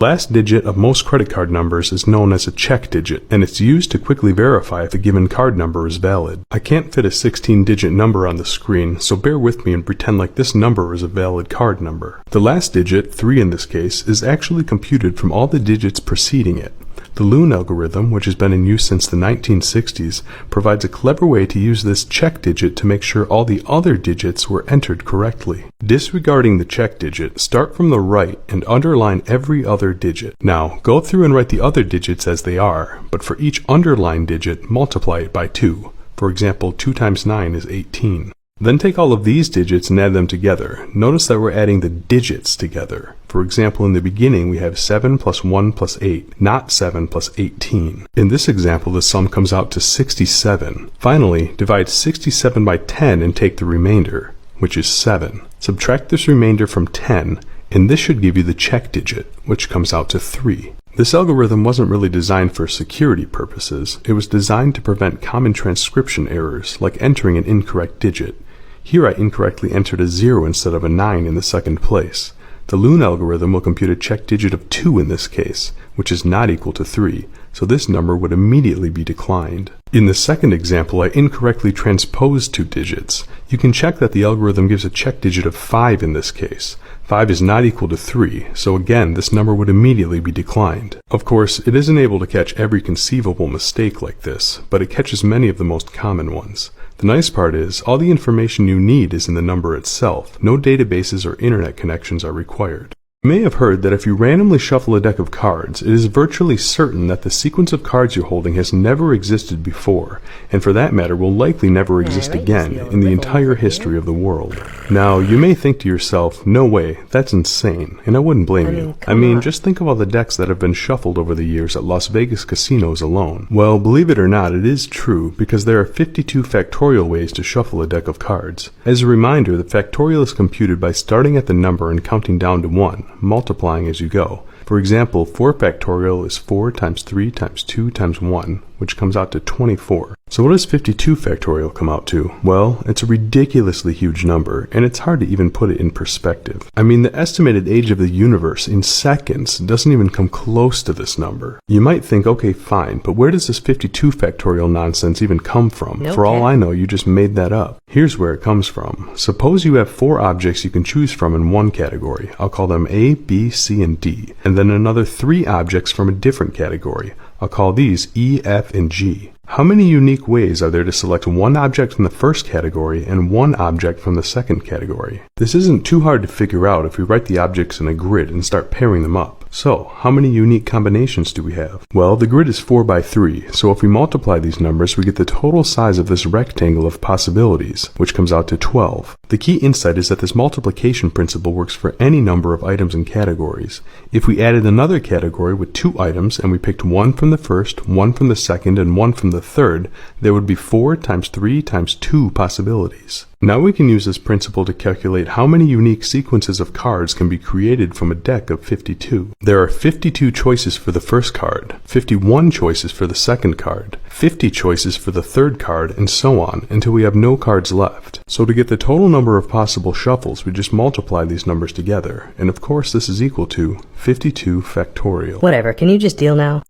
Last digit of most credit card numbers is known as a check digit, and it's used to quickly verify if a given card number is valid. I can't fit a 16-digit number on the screen, so bear with me and pretend like this number is a valid card number. The last digit, 3 in this case, is actually computed from all the digits preceding it. The Loon algorithm, which has been in use since the 1960s, provides a clever way to use this check digit to make sure all the other digits were entered correctly. Disregarding the check digit, start from the right and underline every other digit. Now, go through and write the other digits as they are, but for each underlined digit, multiply it by 2. For example, 2 times 9 is 18. Then take all of these digits and add them together. Notice that we're adding the digits together. For example, in the beginning we have 7 plus 1 plus 8, not 7 plus 18. In this example, the sum comes out to 67. Finally, divide 67 by 10 and take the remainder, which is 7. Subtract this remainder from 10, and this should give you the check digit, which comes out to 3. This algorithm wasn't really designed for security purposes. It was designed to prevent common transcription errors, like entering an incorrect digit. Here I incorrectly entered a 0 instead of a 9 in the second place. The Loon algorithm will compute a check digit of 2 in this case, which is not equal to 3, so this number would immediately be declined. In the second example, I incorrectly transposed 2 digits. You can check that the algorithm gives a check digit of 5 in this case. 5 is not equal to 3, so again, this number would immediately be declined. Of course, it isn't able to catch every conceivable mistake like this, but it catches many of the most common ones. The nice part is, all the information you need is in the number itself. No databases or internet connections are required. You may have heard that if you randomly shuffle a deck of cards, it is virtually certain that the sequence of cards you're holding has never existed before, and for that matter will likely never exist again in the entire history of the world. Now, you may think to yourself, no way, that's insane, and I wouldn't blame you. I mean, just think of all the decks that have been shuffled over the years at Las Vegas casinos alone. Well, believe it or not, it is true, because there are 52 factorial ways to shuffle a deck of cards. As a reminder, the factorial is computed by starting at the number and counting down to 1. Multiplying as you go. For example, 4 factorial is 4 times 3 times 2 times 1, which comes out to 24. So what does 52 factorial come out to? Well, it's a ridiculously huge number, and it's hard to even put it in perspective. I mean, the estimated age of the universe in seconds doesn't even come close to this number. You might think, okay, fine, but where does this 52 factorial nonsense even come from? Okay. For all I know, you just made that up. Here's where it comes from. Suppose you have 4 objects you can choose from in one category. I'll call them A, B, C, and D. And then another 3 objects from a different category. I'll call these E, F, and G. How many unique ways are there to select one object from the first category and one object from the second category? This isn't too hard to figure out if we write the objects in a grid and start pairing them up. So, how many unique combinations do we have? Well, the grid is 4 by 3, so if we multiply these numbers, we get the total size of this rectangle of possibilities, which comes out to 12. The key insight is that this multiplication principle works for any number of items and categories. If we added another category with 2 items and we picked one from the first, one from the second, and one from the third, there would be 4 times 3 times 2 possibilities. Now we can use this principle to calculate how many unique sequences of cards can be created from a deck of 52. There are 52 choices for the first card, 51 choices for the second card, 50 choices for the third card, and so on until we have no cards left. So to get the total number of possible shuffles, we just multiply these numbers together, and of course this is equal to 52 factorial. Whatever, can you just deal now?